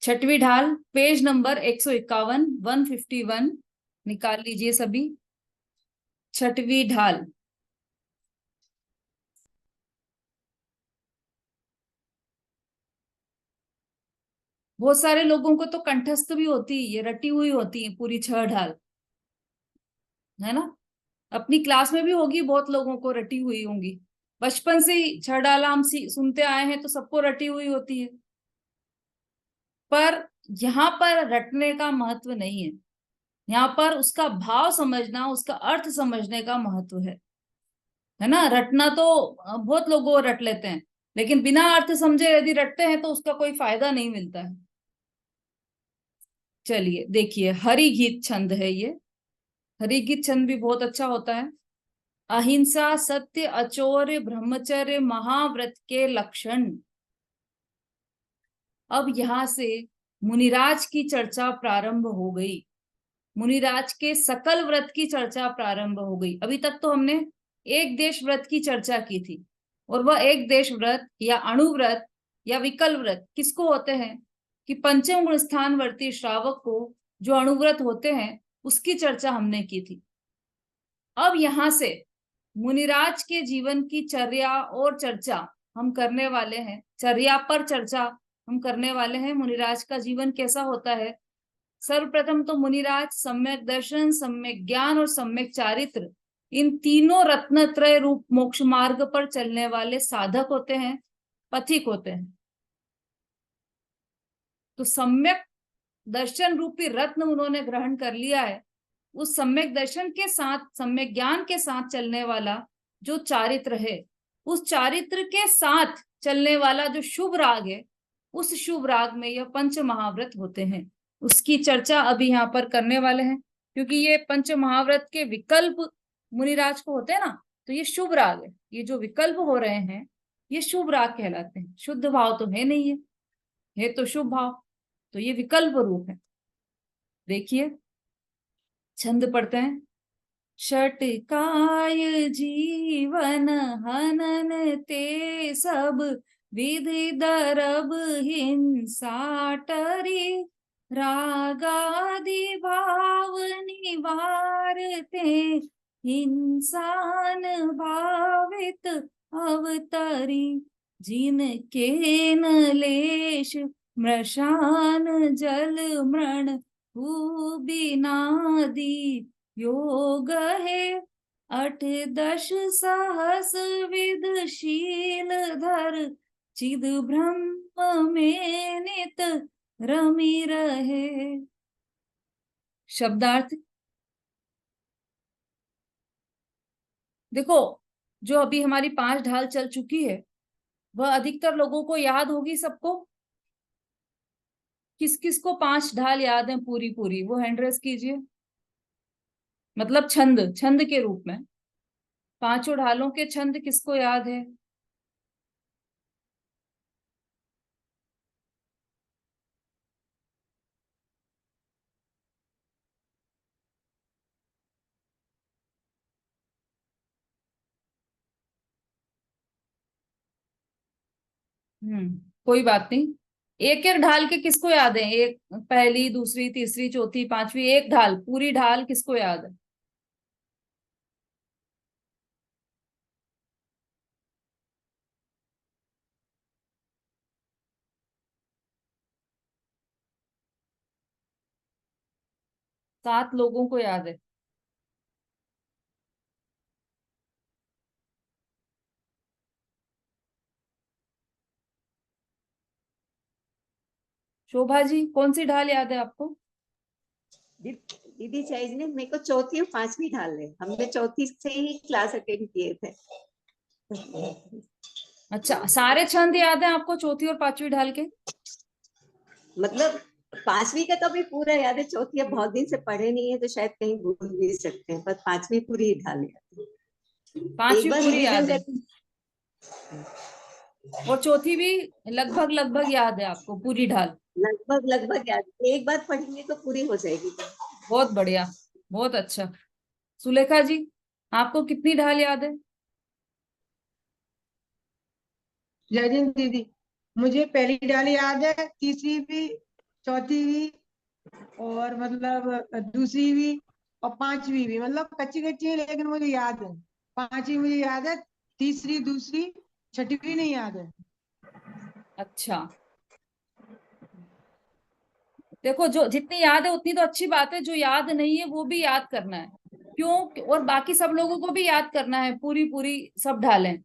छठवीं ढाल, page number 151, 151 निकाल लीजिए सभी। छठवीं ढाल। बहुत सारे लोगों को तो कंठस्थ भी होती है, ये रटी हुई होती है पूरी 6 ढाल, है ना। अपनी क्लास में भी होगी, बहुत लोगों को रटी हुई होंगी। बचपन से ही 6 ढाल हम सुनते आए हैं, तो सबको रटी हुई होती है। पर यहाँ पर रटने का महत्व नहीं है। यहाँ पर उसका भाव समझना, उसका अर्थ समझने का महत्व है ना। रटना तो बहुत लोग वो रट लेते हैं, लेकिन बिना अर्थ समझे यदि रटते हैं तो उसका कोई फायदा नहीं मिलता है। चलिए देखिए, हरि गीत छंद है ये। हरि गीत छंद भी बहुत अच्छा होता है। अहिंसा, सत्य, अचौर्य, ब्रह्मचर्य महाव्रत के लक्षण। अब यहां से मुनिराज की चर्चा प्रारंभ हो गई। मुनिराज के सकल व्रत की चर्चा प्रारंभ हो गई। अभी तक तो हमने एक देश व्रत की चर्चा की थी, और वह एक देश व्रत या अणुव्रत या विकल व्रत किसको होते हैं कि पंचम गुण स्थानवर्ती श्रावक को जो अणुव्रत होते हैं उसकी चर्चा हमने की थी। अब यहां से मुनिराज के जीवन की चर्या और चर्चा हम करने वाले हैं। चर्या पर चर्चा हम करने वाले हैं, मुनिराज का जीवन कैसा होता है। सर्वप्रथम तो मुनिराज सम्यक दर्शन, सम्यक ज्ञान और सम्यक चारित्र, इन तीनों रत्नत्रय रूप मोक्ष मार्ग पर चलने वाले साधक होते हैं, पथिक होते हैं। तो सम्यक दर्शन रूपी रत्न उन्होंने ग्रहण कर लिया है। उस सम्यक दर्शन के साथ, सम्यक ज्ञान के साथ चलने वाला जो चारित्र है, उस चारित्र के साथ चलने वाला जो शुभ राग है, उस शुभ राग में यह पंच महाव्रत होते हैं। उसकी चर्चा अभी यहाँ पर करने वाले हैं, क्योंकि ये पंच महाव्रत के विकल्प मुनिराज को होते हैं ना, तो ये शुभ राग है। ये जो विकल्प हो रहे हैं ये शुभ राग कहलाते हैं। शुद्ध भाव तो है नहीं है तो शुभ भाव। तो ये विकल्प रूप है। देखिए छंद पढ़ते हैं। षटकाय जीवन हनन ते सब, विधि दरब हिंसा टरी, रागादि भाव निवारते, हिंसान भावित अवतरी, जिनके न लेश मृषान जल मृण भूबिनादि योग है, 8 10 सहस विदशील धर, चिद ब्रह्म में नित रमी रहे। शब्दार्थ देखो, जो अभी हमारी 5 ढाल चल चुकी है वह अधिकतर लोगों को याद होगी। सबको किस किस को 5 ढाल याद है पूरी पूरी, वो हैंड रेस कीजिए। मतलब छंद, छंद के रूप में 5 ढालों के छंद किसको याद है। कोई बात नहीं। एक एक ढाल के किसको याद है, एक पहली, दूसरी, तीसरी, चौथी, पांचवी, एक ढाल, पूरी ढाल किसको याद है। 7 लोगों को याद है। शोभा जी, कौन सी ढाल याद है आपको। दीदी चाहिए ने मेरे को चौथी और पांचवी ढाल है, हमने चौथी से ही क्लास अटेंड किए थे। अच्छा, सारे छंद याद है आपको चौथी और पांचवी ढाल के। मतलब पांचवी का तो अभी पूरा याद है, चौथी अब बहुत दिन से पढ़े नहीं है तो शायद कहीं भूल भी सकते हैं, पर पांचवी पूरी ढाल याद है। एक पांचवी बार पूरी रिवीजन याद है, कर। और चौथी भी लगभग लगभग याद है आपको पूरी ढाल। लगभग लगभग याद, एक बार पढ़ेंगे तो पूरी हो जाएगी। बहुत बढ़िया, बहुत अच्छा। सुलेखा जी, आपको कितनी ढाल याद है। जय हिंद दीदी। मुझे पहली ढाल याद है, तीसरी भी चौथी भी, और मतलब दूसरी भी, और पांचवी भी। मतलब कच्ची कच्ची है लेकिन मुझे याद है। पांचवी मुझे याद है, तीसरी, दूसरी, छठवीं नहीं याद है। अच्छा, देखो जो जितनी याद है उतनी तो अच्छी बात है, जो याद नहीं है वो भी याद करना है। क्यों? और बाकी सब लोगों को भी याद करना है, पूरी पूरी सब ढालें,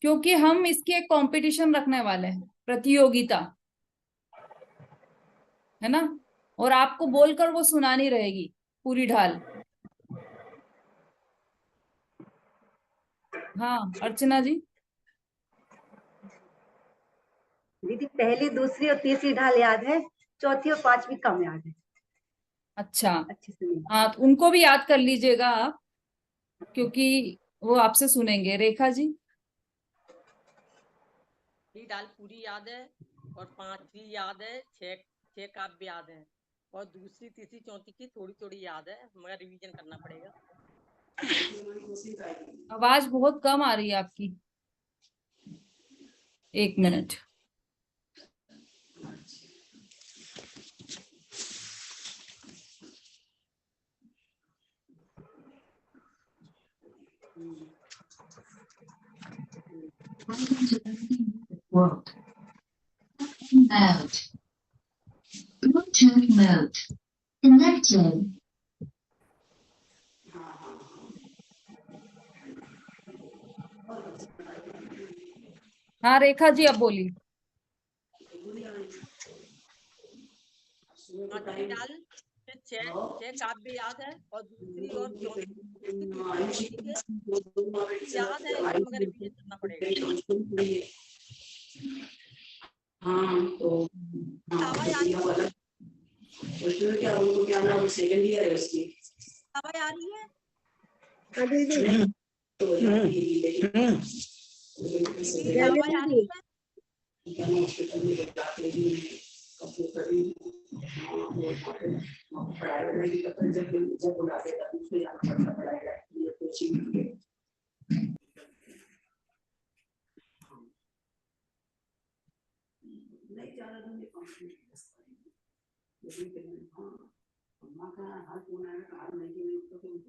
क्योंकि हम इसकी एक कंपटीशन रखने वाले हैं, प्रतियोगिता, है ना। और आपको बोलकर वो सुनानी रहेगी पूरी ढाल। हाँ अर्चना जी। दीदी पहली, दूसरी और तीसरी ढाल याद है, चौथी और पांचवी कम याद है अच्छा, अच्छे से नहीं। हाँ तो उनको भी याद कर लीजिएगा आप, क्योंकि वो आपसे सुनेंगे। रेखा जी। दाल पूरी याद है, और पांचवी याद है, छह छह काव्य याद है, और दूसरी, तीसरी, चौथी की थोड़ी थोड़ी याद है, मगर रिवीजन करना पड़ेगा। आवाज बहुत कम आ रही है आपकी, एक minute. World. Mode. Bluetooth mode. Connected. हाँ रेखा जी अब बोलिए। पांचवी डाल से छह छह काव्य याद है, और दूसरी और चौथी के याद है, लेकिन मगर रिवीजन करना पड़ेगा। हाँ तो आवाज आ रही है? उसमें क्या, उनको क्या नाम, सेकंड ईयर है उसकी। आवाज आ रही है? तो दीदी आवाज आ रही है? हॉस्पिटल में जाते ही प्राइवेट जब बुलाते तब उसमें जाना पड़ता पड़ेगा, ये कोचिंग। नहीं ज्यादा दूर नहीं।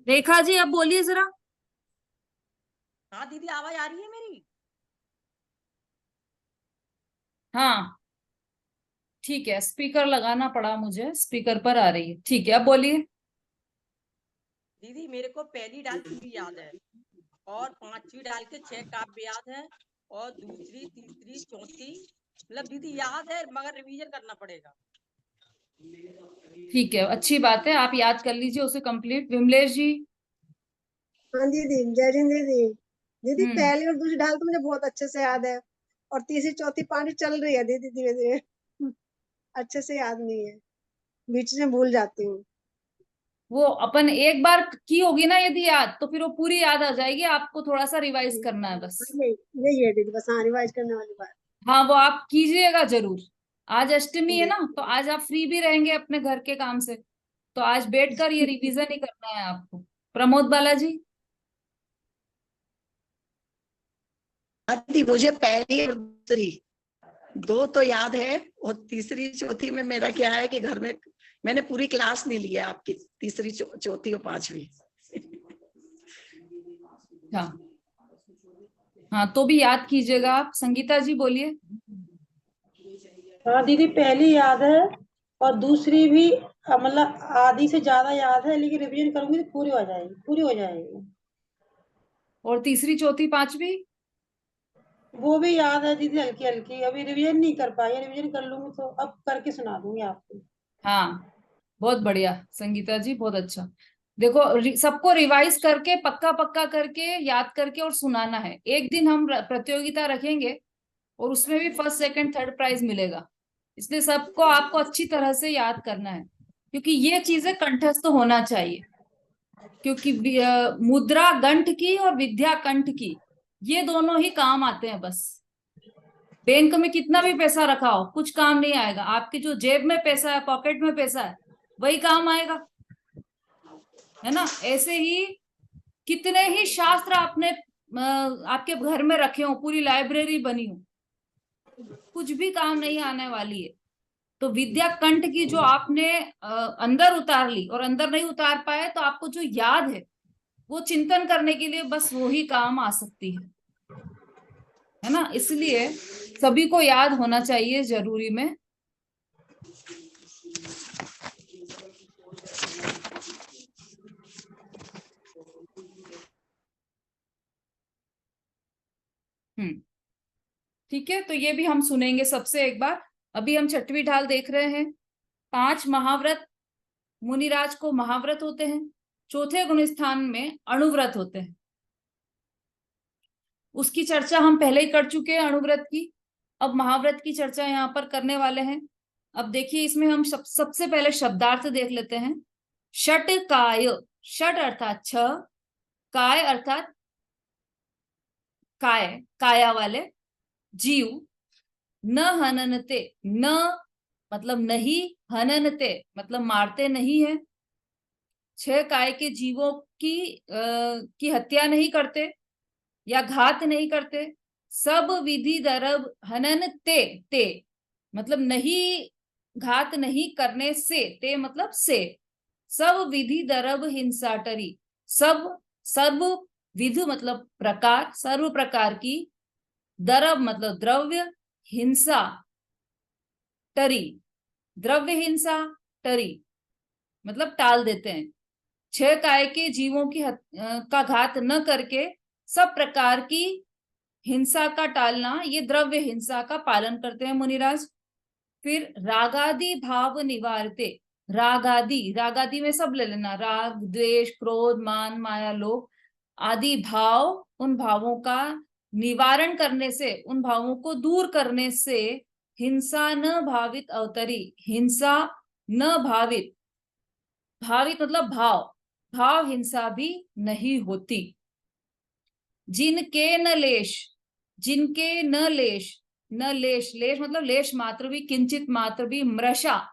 रेखा जी अब बोलिए जरा। हाँ दीदी आवाज आ रही है मेरी? हाँ ठीक है, स्पीकर लगाना पड़ा मुझे, स्पीकर पर आ रही है, ठीक है अब बोलिए। दीदी मेरे को पहली डाल पूरी याद है, और पांचवी डाल के छह काव्य याद है, और दूसरी, तीसरी, चौथी मतलब दीदी याद है, मगर रिवीजन करना पड़ेगा। ठीक है, अच्छी बात है, आप याद कर लीजिए उसे कंप्लीट। विमलेश जी। हाँ दीदी, जय हिंद दीदी। दीदी हम्म। पहली और दूसरी ढाल तो मुझे बहुत अच्छे से याद है, और तीसरी, चौथी, पांचवी चल रही है दीदी धीरे धीरे। अच्छे से याद नहीं है, बीच में भूल जाती हूँ। वो अपन एक बार की होगी ना यदि याद, तो फिर वो पूरी याद आ जाएगी, आपको थोड़ा सा रिवाइज करना है बस। यही यही है दीदी, बस हाँ रिवाइज करने वाली बात। हाँ वो आप कीजिएगा जरूर। आज अष्टमी है जी। ना, तो आज आप फ्री भी रहेंगे अपने घर के काम से, तो आज बैठकर ये रिवीजन ही करना है आपको। प्रमोद बालाजी। आती मुझे पहली और दूसरी दो तो याद है, और तीसरी चौथी में मेरा क्या है कि घर में मैंने पूरी क्लास नहीं लिया आपकी, तीसरी चौथी और पांचवी। हाँ हाँ तो भी याद कीजिएगा आप। संगीता जी बोलिए। हाँ दीदी पहली याद है, और दूसरी भी मतलब आधी से ज्यादा याद है, लेकिन रिवीजन करूंगी तो पूरी हो जाएगी, पूरी हो जाएगी। और तीसरी चौथी पांचवी? वो भी याद है दीदी, हल्की हल्की, अभी रिवीजन नहीं कर पाई, रिवीजन कर लूंगी तो अब करके सुना दूंगी आपको। हाँ बहुत बढ़िया संगीता जी, बहुत अच्छा। देखो सबको रिवाइज करके पक्का पक्का करके याद करके और सुनाना है। एक दिन हम प्रतियोगिता रखेंगे, और उसमें भी फर्स्ट सेकंड थर्ड प्राइज मिलेगा, इसलिए सबको आपको अच्छी तरह से याद करना है, क्योंकि ये चीजें कंठस्थ होना चाहिए। क्योंकि मुद्रा गंठ की और विद्या कंठ की, ये दोनों ही काम आते हैं बस। बैंक में कितना भी पैसा रखा हो कुछ काम नहीं आएगा, आपकी जो जेब में पैसा है, पॉकेट में पैसा है, वही काम आएगा, है ना। ऐसे ही कितने ही शास्त्र आपने आपके घर में रखे हो, पूरी लाइब्रेरी बनी हो, कुछ भी काम नहीं आने वाली है। तो विद्या कंठ की जो आपने अंदर उतार ली और अंदर नहीं उतार पाए, तो आपको जो याद है वो चिंतन करने के लिए बस वो ही काम आ सकती है ना। इसलिए सभी को याद होना चाहिए जरूरी में। ठीक है, तो ये भी हम सुनेंगे सबसे एक बार। अभी हम छठवीं ढाल देख रहे हैं। 5 महाव्रत मुनिराज को महाव्रत होते हैं। चौथे गुण स्थान में अणुव्रत होते हैं। उसकी चर्चा हम पहले ही कर चुके हैं, अणुव्रत की। अब महाव्रत की चर्चा यहाँ पर करने वाले हैं। अब देखिए, इसमें हम सबसे पहले शब्दार्थ देख लेते हैं। षट काय, षट अर्थात 6, काय अर्थात काय, काया वाले, जीव, न हननते, न मतलब नहीं, हननते मतलब मारते नहीं है। 6 काय के जीवों की हत्या नहीं करते या घात नहीं करते। सब विधि दरब हनन ते मतलब नहीं, घात नहीं करने से, ते मतलब से। सब विधि दरब हिंसा टरी, सब विधि मतलब प्रकार, सर्व प्रकार की, दरब मतलब द्रव्य, हिंसा टरी, द्रव्य हिंसा टरी मतलब टाल देते हैं। 6 काय के जीवों की का घात न करके सब प्रकार की हिंसा का टालना, ये द्रव्य हिंसा का पालन करते हैं मुनिराज। फिर रागादि भाव निवारते, रागादि में सब ले लेना, राग, द्वेष, क्रोध, मान, माया, लोभ आदि भाव, उन भावों का निवारण करने से, उन भावों को दूर करने से, हिंसा न भावित अवतरी, हिंसा न भावित, भावित मतलब भाव, भाव हिंसा भी नहीं होती। जिनके न लेश, जिनके न लेश, न लेश, लेश मतलब लेश मात्र भी, किंचित मात्र भी, मृषा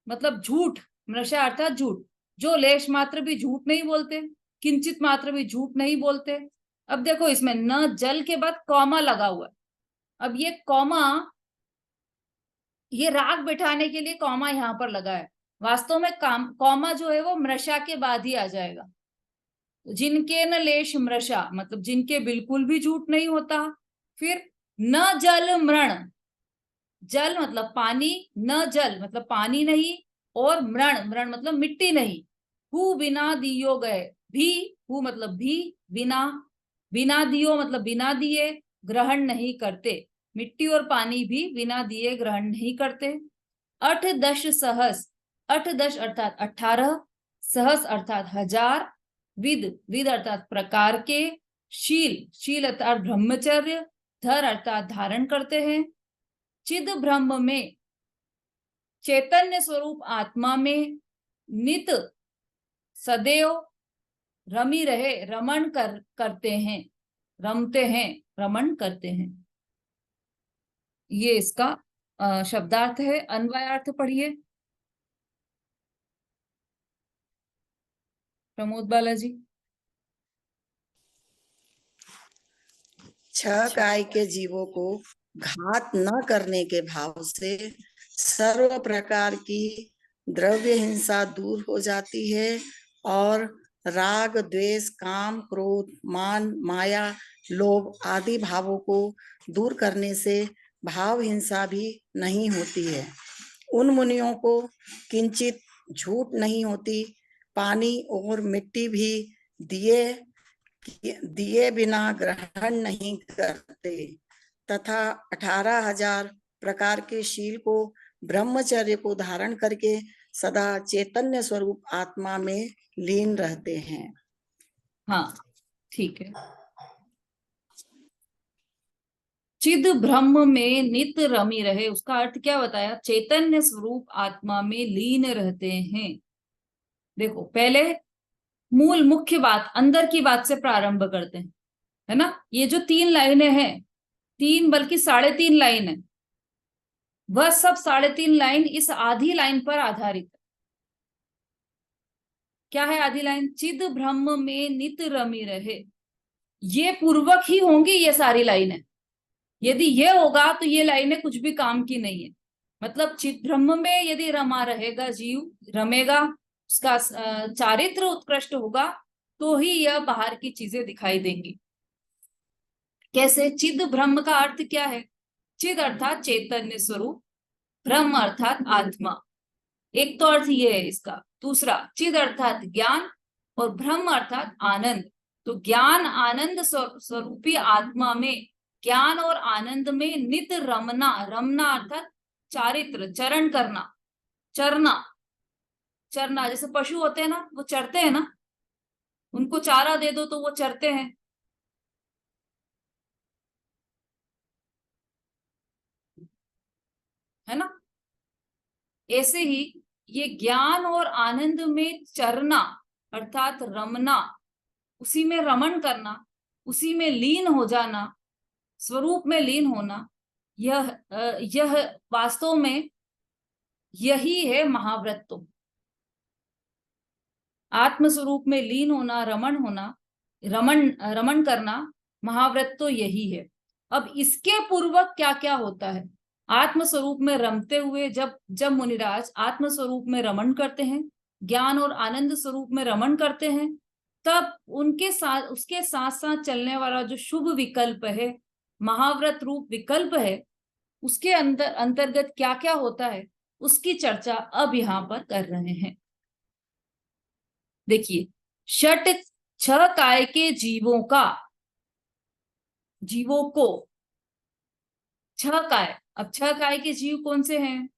मतलब झूठ, मृषा अर्थात झूठ, जो लेश मात्र भी झूठ नहीं बोलते, किंचित मात्र भी झूठ नहीं बोलते। अब देखो, इसमें न जल के बाद कॉमा लगा हुआ है। अब ये कॉमा, ये राग बैठाने के लिए कॉमा यहाँ पर लगा है। वास्तव में कॉमा जो है वो मृषा के बाद ही आ जाएगा। जिनके न लेश मृषा मतलब जिनके बिल्कुल भी झूठ नहीं होता। फिर न जल मृण, जल मतलब पानी, न जल मतलब पानी नहीं, और मृण, मृण मतलब मिट्टी नहीं। हु बिना दियो गए, भी, हु मतलब भी, बिना, बिना दियो मतलब बिना दिए, ग्रहण नहीं करते। मिट्टी और पानी भी बिना दिए ग्रहण नहीं करते। 8 दश सहस, 8 दश अर्थात 18, सहस अर्थात 1000, विद, विद अर्थात प्रकार के, शील, शील अर्थात ब्रह्मचर्य, धर अर्थात धारण करते हैं। चिद ब्रह्म में, चैतन्य स्वरूप आत्मा में, नित सदैव रमी रहे, रमण करते हैं, रमते हैं, रमण करते हैं। ये इसका शब्दार्थ है। अन्वयार्थ पढ़िए प्रमोद बालाजी। 6 काय के जीवों को घात न करने के भाव से सर्व प्रकार की द्रव्य हिंसा दूर हो जाती है और राग, द्वेष, काम, क्रोध, मान, माया, लोभ आदि भावों को दूर करने से भाव हिंसा भी नहीं होती है। उन मुनियों को किंचित झूठ नहीं होती। पानी और मिट्टी भी दिए बिना ग्रहण नहीं करते तथा 18,000 प्रकार के शील को, ब्रह्मचर्य को धारण करके सदा चैतन्य स्वरूप आत्मा में लीन रहते हैं। हाँ, ठीक है। चिद ब्रह्म में नित रमी रहे, उसका अर्थ क्या बताया? चैतन्य स्वरूप आत्मा में लीन रहते हैं। देखो, पहले मूल मुख्य बात, अंदर की बात से प्रारंभ करते हैं, है ना। ये जो 3 लाइनें हैं, 3 बल्कि 3.5 लाइन है, वह सब 3.5 लाइन इस आधी लाइन पर आधारित है। क्या है आधी लाइन? चिद ब्रह्म में नित रमी रहे। ये पूर्वक ही होंगी ये सारी लाइनें। यदि ये होगा तो ये लाइनें कुछ भी काम की नहीं है। मतलब चित ब्रह्म में यदि रमा रहेगा, जीव रमेगा, उसका चारित्र उत्कृष्ट होगा, तो ही यह बाहर की चीजें दिखाई देंगी। कैसे? चिद ब्रह्म का अर्थ क्या है? चिद अर्थात चैतन्य स्वरूप, ब्रह्म अर्थात आत्मा। एक तो अर्थ ये है इसका। दूसरा, चिद अर्थात ज्ञान और ब्रह्म अर्थात आनंद। तो ज्ञान आनंद स्वरूपी आत्मा में, ज्ञान और आनंद में नित रमना, रमना अर्थात चारित्र, चरण करना, चरना। चरना जैसे पशु होते हैं ना, वो चरते हैं ना, उनको चारा दे दो तो वो चरते हैं। है ना? ऐसे ही ये ज्ञान और आनंद में चरना अर्थात रमना, उसी में रमण करना, उसी में लीन हो जाना, स्वरूप में लीन होना, यह वास्तव में यही है महाव्रत। आत्म स्वरूप में लीन होना, रमण होना, रमण करना, महाव्रत तो यही है। अब इसके पूर्वक क्या क्या होता है? आत्म स्वरूप में रमते हुए जब मुनिराज आत्म स्वरूप में रमण करते हैं, ज्ञान और आनंद स्वरूप में रमण करते हैं, तब उसके साथ साथ चलने वाला जो शुभ विकल्प है, महाव्रत रूप विकल्प है, उसके अंतर्गत क्या क्या होता है, उसकी चर्चा अब यहाँ पर कर रहे हैं। देखिए, छह काय के जीवों को छह काय। अब छह काय के जीव कौन से हैं?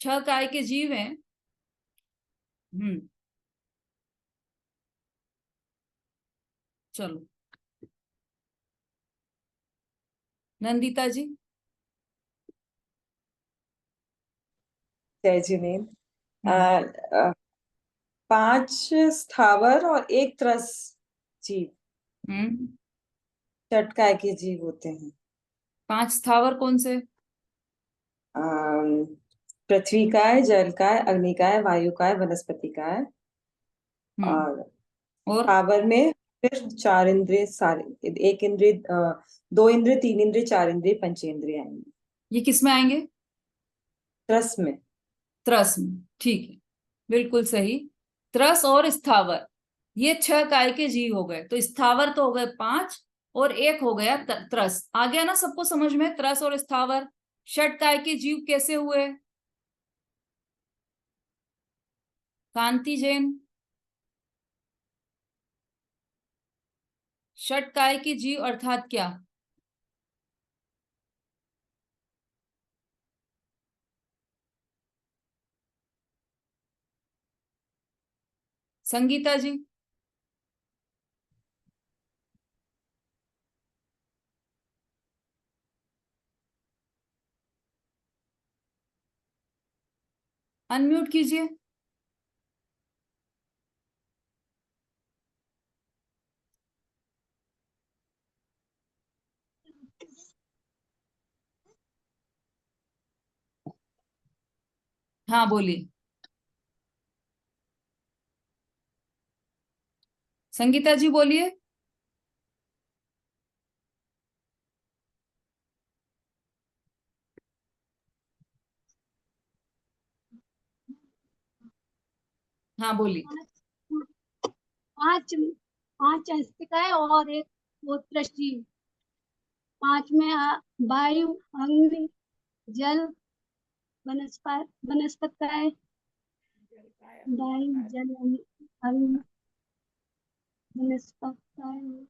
छह काय के जीव हैं। चलो नंदिता जी। जय जिनेन्द्र। 5 स्थावर और 1 त्रस जीव चटकाय के जीव होते हैं। 5 स्थावर कौन से? पृथ्वी काय, जल काय, अग्नि काय, वायु काय, वनस्पति काय। और स्थावर में फिर 4 इंद्रिय, सारे 1 इंद्रिय, 2 इंद्रिय, 3 इंद्रिय, 4 इंद्रिय, पंचेंद्रिय आएंगे। ये किस में आएंगे? त्रस में। त्रस में, ठीक है, बिल्कुल सही। त्रस और स्थावर, ये 6 काय के जीव हो गए। तो स्थावर तो हो गए 5 और 1 हो गया त्रस। आ गया ना सबको समझ में? त्रस और स्थावर। षट काय के जीव कैसे हुए? कांति जैन। षट काय के जीव अर्थात क्या? संगीता जी। अनम्यूट कीजिए। हाँ बोलिए संगीता जी, बोलिए। हाँ बोलिए। 5 अस्तिकाय और 1 जीव। 5 में वायु, अग्नि, जल, वनस्पति, वायु, जल, अग्नि, वनस्पति,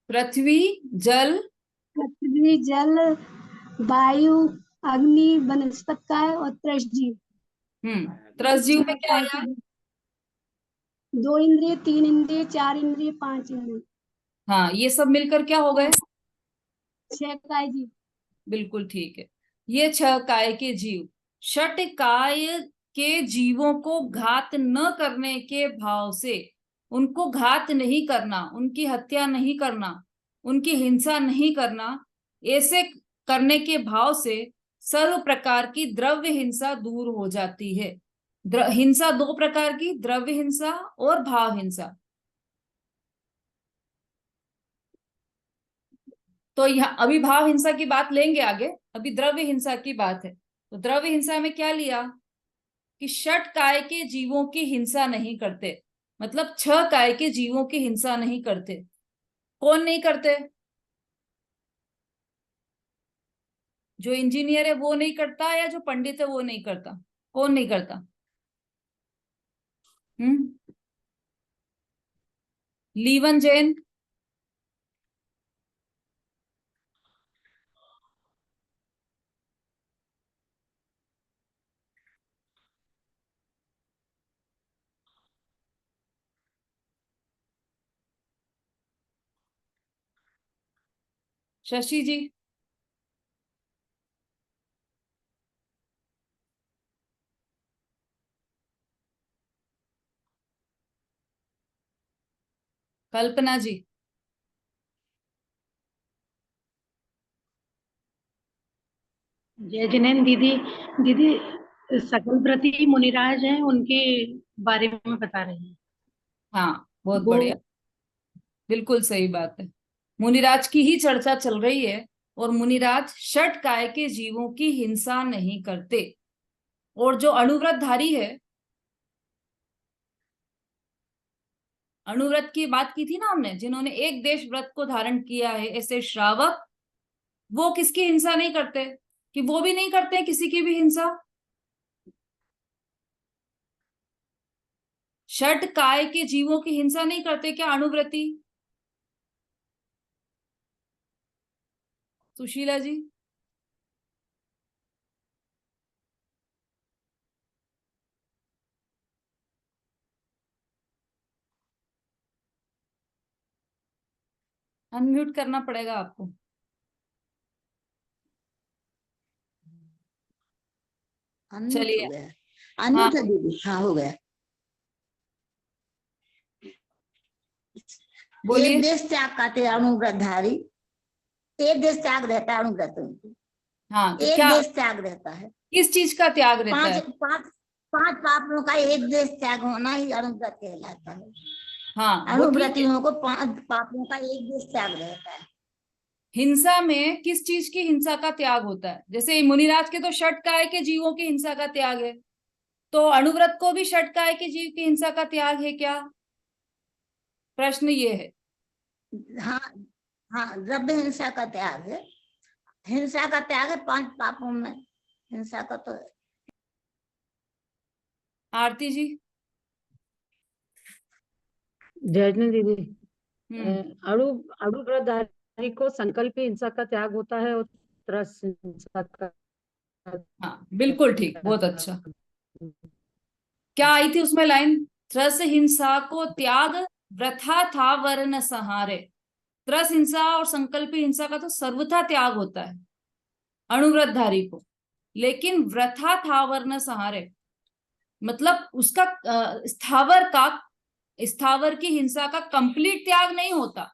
पृथ्वी, जल, वायु, अग्नि, वनस्पति और त्रसजीव। त्रसजीव में क्या आया? 2 इंद्रिय, 3 इंद्रिय, 4 इंद्रिय, 5 इंद्रिय। हाँ, ये सब मिलकर क्या हो गए? 6 काय जीव। बिल्कुल ठीक है, ये 6 काय के जीव। षट काय के जीवों को घात न करने के भाव से, उनको घात नहीं करना, उनकी हत्या नहीं करना, उनकी हिंसा नहीं करना, ऐसे करने के भाव से सर्व प्रकार की द्रव्य हिंसा दूर हो जाती है। हिंसा 2 प्रकार की, द्रव्य हिंसा और भाव हिंसा। तो यहाँ अभी भाव हिंसा की बात लेंगे आगे, अभी द्रव्य हिंसा की बात है। तो द्रव्य हिंसा में क्या लिया कि षट काय के जीवों की हिंसा नहीं करते, मतलब 6 काय के जीवों की हिंसा नहीं करते। कौन नहीं करते? जो इंजीनियर है वो नहीं करता, या जो पंडित है वो नहीं करता? कौन नहीं करता? लीवन जैन, शशि जी, कल्पना जी, जय जिनेन्द्र दीदी। दीदी सकलव्रती मुनिराज हैं, उनके बारे में बता रही हैं। हाँ बहुत वो बढ़िया, बिल्कुल सही बात है। मुनिराज की ही चर्चा चल रही है, और मुनिराज षट काय के जीवों की हिंसा नहीं करते। और जो अणुव्रतधारी है, अणुव्रत की बात की थी ना हमने, जिन्होंने एक देश व्रत को धारण किया है, ऐसे श्रावक, वो किसकी हिंसा नहीं करते? कि वो भी नहीं करते किसी की भी हिंसा। षट काय के जीवों की हिंसा नहीं करते क्या अणुव्रती? सुशीला जी, अनम्यूट करना पड़ेगा आपको। अनम्यूट हो चलिए, गया। हाँ अनम्यूट है दीदी, हाँ हो गया। बोलिए। एक देश त्याग करते अणुव्रतधारी, एक देश त्याग रहता है अणुव्रत, हाँ तो एक क्या, देश त्याग रहता है। किस चीज का त्याग रहता पांच है? पांच पांच पापों का एक देश त्याग होना ही अणुव्रत कहलाता है। हाँ वो ठीक है। अणुव्रतियों को 5 पापों का एक देश त्याग रहता है। हिंसा में किस चीज की हिंसा का त्याग होता है? जैसे मुनिराज के तो षट काय के जीवों की हिंसा का त्याग है, तो अणुव्रत को भी षट काय के जीव की हिंसा का त्याग है क्या? प्रश्न ये है। हाँ हाँ, द्रव्य हिंसा का त्याग है, हिंसा का त्याग है 5 पापों में, हिंसा का तो। आरती जी। जय जिनेन्द्र दीदी, अणुव्रतधारी को संकल्प हिंसा का त्याग होता है, और त्रस हिंसा का। हाँ बिल्कुल ठीक, बहुत अच्छा। क्या आई थी उसमें लाइन? त्रस हिंसा को त्याग वृथा था वर्ण सहारे। त्रस हिंसा और संकल्प हिंसा का तो सर्वथा त्याग होता है अणुव्रतधारी को, लेकिन वृथा था वर्ण सहारे मतलब उसका स्थावर की हिंसा का कंप्लीट त्याग नहीं होता,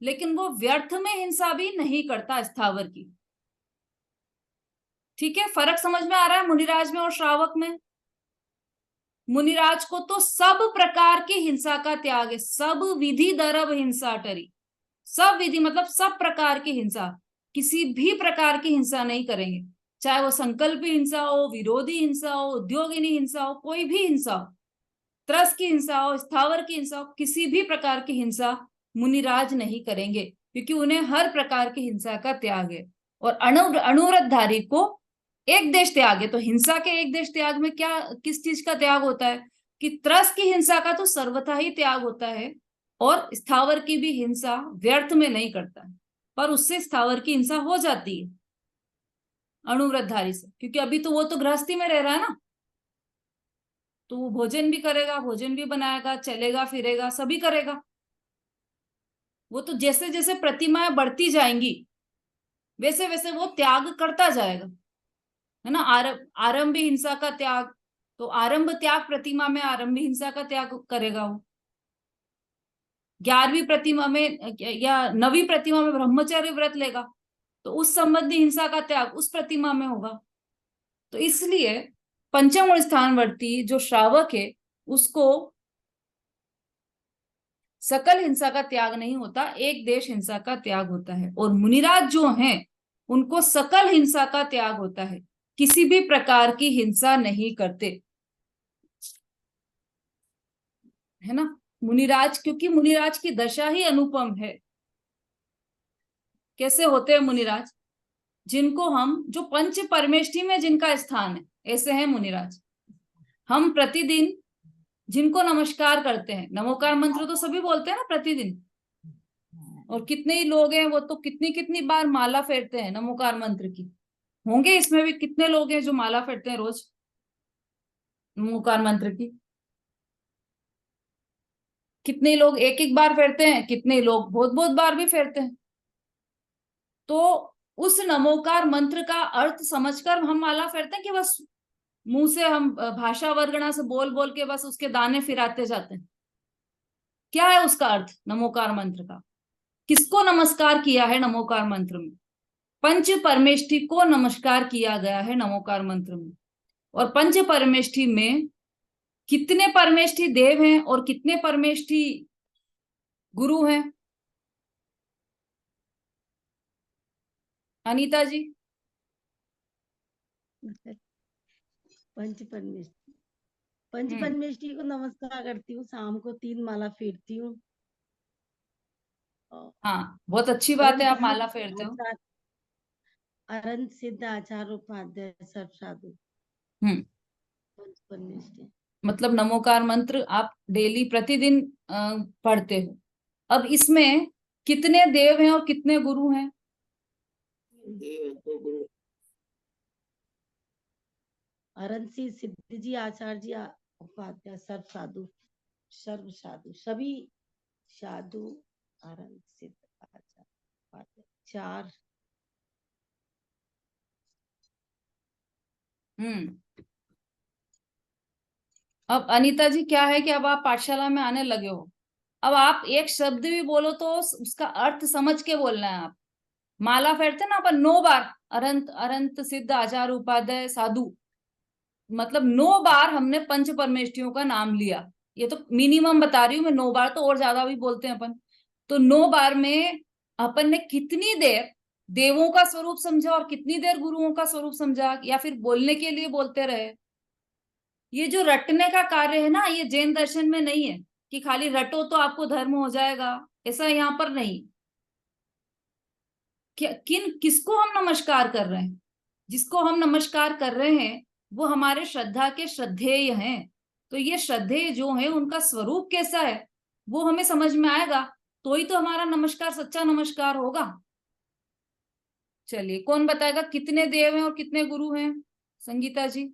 लेकिन वो व्यर्थ में हिंसा भी नहीं करता स्थावर की। ठीक है, फर्क समझ में आ रहा है मुनिराज में और श्रावक में? मुनिराज को तो सब प्रकार की हिंसा का त्याग है, सब विधि दरब हिंसा टरी। सब विधि मतलब सब प्रकार की हिंसा, किसी भी प्रकार की हिंसा नहीं करेंगे, चाहे वो संकल्प हिंसा हो, विरोधी हिंसा हो, उद्योगिनी हिंसा हो, कोई भी हिंसा हो, त्रस की हिंसा हो, स्थावर की हिंसा हो, किसी भी प्रकार की हिंसा मुनिराज नहीं करेंगे, क्योंकि उन्हें हर प्रकार की हिंसा का त्याग है। और अणुव्रतधारी को एक देश त्याग है। तो हिंसा के एक देश त्याग में क्या, किस चीज का त्याग होता है? कि त्रस की हिंसा का तो सर्वथा ही त्याग होता है, और स्थावर की भी हिंसा व्यर्थ में नहीं करता है, पर उससे स्थावर की हिंसा हो जाती है अणुव्रतधारी से, क्योंकि अभी तो वो तो गृहस्थी में रह रहा है ना, तो वो भोजन भी करेगा, भोजन भी बनाएगा, चलेगा फिरेगा, सभी करेगा। वो तो जैसे जैसे प्रतिमाएं बढ़ती जाएंगी वैसे वैसे वो त्याग करता जाएगा, है ना। आरंभी हिंसा का त्याग, तो आरंभ त्याग प्रतिमा में आरंभी हिंसा का त्याग करेगा वो। 11वीं प्रतिमा में या 9वीं प्रतिमा में ब्रह्मचर्य व्रत लेगा, तो उस संबंधी हिंसा का त्याग उस प्रतिमा में होगा। तो इसलिए पंचम स्थानवर्ती जो श्रावक है उसको सकल हिंसा का त्याग नहीं होता, एक देश हिंसा का त्याग होता है। और मुनिराज जो हैं उनको सकल हिंसा का त्याग होता है, किसी भी प्रकार की हिंसा नहीं करते, है ना। मुनिराज, क्योंकि मुनिराज की दशा ही अनुपम है। कैसे होते हैं मुनिराज? जिनको हम, जो पंच परमेष्ठी में जिनका स्थान है, ऐसे हैं मुनिराज। हम प्रतिदिन जिनको नमस्कार करते हैं, नमोकार मंत्र तो सभी बोलते हैं ना प्रतिदिन, और कितने ही लोग हैं वो तो कितनी कितनी बार माला फेरते हैं नमोकार मंत्र की। होंगे इसमें भी कितने लोग हैं जो माला फेरते हैं रोज नमोकार मंत्र की? कितने लोग एक एक बार फेरते हैं, कितने लोग बहुत बहुत बार भी फेरते हैं। तो उस नमोकार मंत्र का अर्थ समझकर हम माला फेरते हैं कि बस मुंह से हम भाषा वर्गणा से बोल बोल के बस उसके दाने फिराते जाते हैं? क्या है उसका अर्थ नमोकार मंत्र का? किसको नमस्कार किया है नमोकार मंत्र में? पंच परमेष्ठी को नमस्कार किया गया है नमोकार मंत्र में। और पंच परमेष्ठी में कितने परमेष्ठी देव हैं और कितने परमेष्ठी गुरु हैं? अनीता जी। पंच परमेष्ठी को नमस्कार करती हूँ, शाम को 3 माला फेरती हूँ। हाँ, बहुत अच्छी बात है, आप माला फेरते हो। अरंत सिद्ध आचार्य उपाध्याय सर्व साधु। पंच परमेष्ठी मतलब नमोकार मंत्र आप डेली प्रतिदिन पढ़ते हो। अब इसमें कितने देव हैं और कितने गुरु हैं? अरंत सिद्ध जी, आचार्य जी, उपाध्याय सर्व साधु, सभी साधु, अरंत सिद्ध आचार्य उपाध्याय 4। अब अनीता जी क्या है कि अब आप पाठशाला में आने लगे हो, अब आप एक शब्द भी बोलो तो उसका अर्थ समझ के बोलना है। आप माला फेरते ना अपन 9 बार, अरंत अरंत सिद्ध आचार्य उपाध्याय साधु, मतलब 9 बार हमने पंच परमेष्ठियों का नाम लिया। ये तो मिनिमम बता रही हूँ मैं, 9 बार, तो और ज्यादा भी बोलते हैं अपन। तो 9 बार में अपन ने कितनी देर देवों का स्वरूप समझा और कितनी देर गुरुओं का स्वरूप समझा, या फिर बोलने के लिए बोलते रहे? ये जो रटने का कार्य है ना, ये जैन दर्शन में नहीं है कि खाली रटो तो आपको धर्म हो जाएगा, ऐसा यहाँ पर नहीं। किसको हम नमस्कार कर रहे हैं? जिसको हम नमस्कार कर रहे हैं वो हमारे श्रद्धा के श्रद्धेय हैं। तो ये श्रद्धेय जो है उनका स्वरूप कैसा है वो हमें समझ में आएगा, तो ही तो हमारा नमस्कार सच्चा नमस्कार होगा। चलिए, कौन बताएगा कितने देव हैं और कितने गुरु हैं? संगीता जी।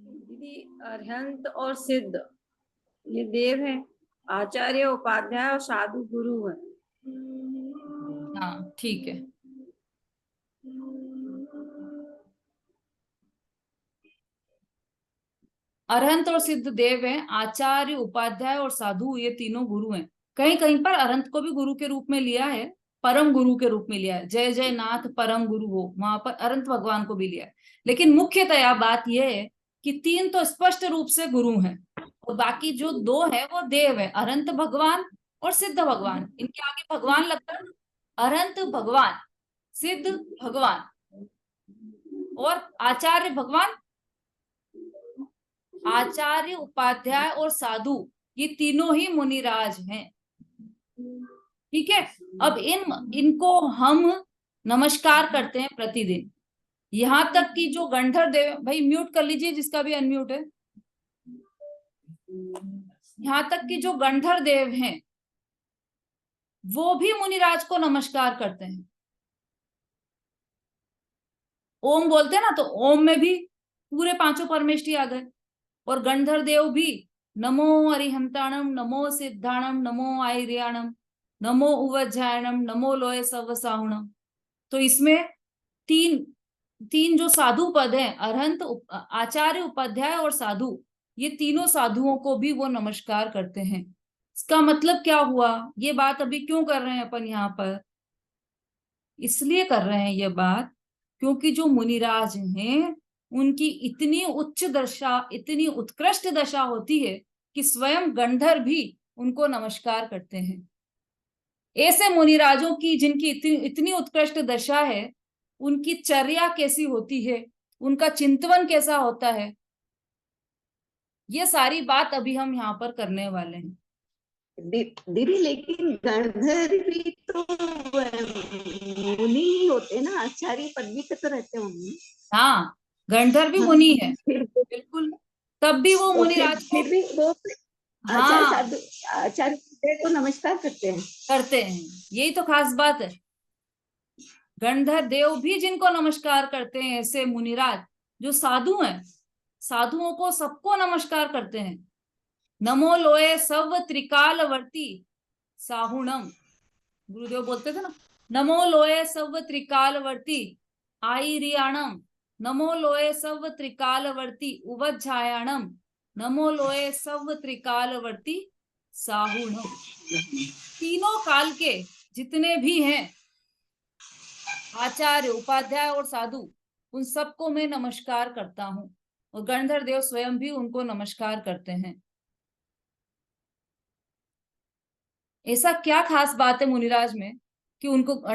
दीदी, अरहंत और सिद्ध ये देव हैं, आचार्य उपाध्याय और साधु गुरु हैं। हाँ ठीक है। अरहंत और सिद्ध देव हैं, आचार्य उपाध्याय और साधु ये तीनों गुरु हैं। कहीं कहीं पर अरहंत को भी गुरु के रूप में लिया है, परम गुरु के रूप में लिया है, जय जय नाथ परम गुरु हो, वहां पर अरहंत भगवान को भी लिया है। लेकिन मुख्यतया बात यह है कि 3 तो स्पष्ट रूप से गुरु हैं और बाकी जो 2 है वो देव है, अरहंत भगवान और सिद्ध भगवान। इनके आगे भगवान लगता है, अरहंत भगवान, सिद्ध भगवान और आचार्य भगवान। आचार्य उपाध्याय और साधु ये तीनों ही मुनिराज हैं। ठीक है। अब इनको हम नमस्कार करते हैं प्रतिदिन। यहां तक कि जो गंधर्व देव, भाई म्यूट कर लीजिए जिसका भी अनम्यूट है। यहां तक कि जो गंधर्व देव हैं वो भी मुनिराज को नमस्कार करते हैं। ओम बोलते हैं ना, तो ओम में भी पूरे 5 परमेष्ठी आ गए। और गंधर्व देव भी नमो अरिहंताणम, नमो सिद्धाणम, नमो आयर्याणम, नमो उवज्जायणम, नमो लोय सवसाहुणम। तो इसमें तीन जो साधु पद हैं, अरहंत, आचार्य, उपाध्याय और साधु, ये तीनों साधुओं को भी वो नमस्कार करते हैं। इसका मतलब क्या हुआ? ये बात अभी क्यों कर रहे हैं अपन यहाँ पर? इसलिए कर रहे हैं ये बात क्योंकि जो मुनिराज हैं उनकी इतनी उच्च दशा, इतनी उत्कृष्ट दशा होती है कि स्वयं गंधर्व भी उनको नमस्कार करते हैं। ऐसे मुनिराजों की जिनकी इतनी उत्कृष्ट दशा है, उनकी चर्या कैसी होती है, उनका चिंतन कैसा होता है, ये सारी बात अभी हम यहाँ पर करने वाले हैं। दीदी लेकिन गंधर्व भी तो मुनि ही होते ना, आचार्य पदवी पे तो रहते होंगे। हाँ, गंधर्व भी मुनि है, बिल्कुल। तब भी वो मुनिराज को फिर भी वो हाँ आचार्य को नमस्कार करते हैं। यही तो खास बात है। गंधर्व देव भी जिनको नमस्कार करते हैं, ऐसे मुनिराज जो साधु हैं, साधुओं को सबको नमस्कार करते हैं। नमो लोए सव त्रिकालवर्ती साहुणम, गुरुदेव बोलते थे ना, नमो लोए सव त्रिकालवर्ती आईरियाणम, नमो लोए सव त्रिकालवर्ती उवज्झायाणम, नमो लोए सव त्रिकालवर्ती साहुणम। तीनों काल के जितने भी हैं आचार्य, उपाध्याय और साधु, उन सबको मैं नमस्कार करता हूं, और गंधर्व देव स्वयं भी उनको नमस्कार करते हैं। ऐसा क्या खास बात है मुनिराज में कि उनको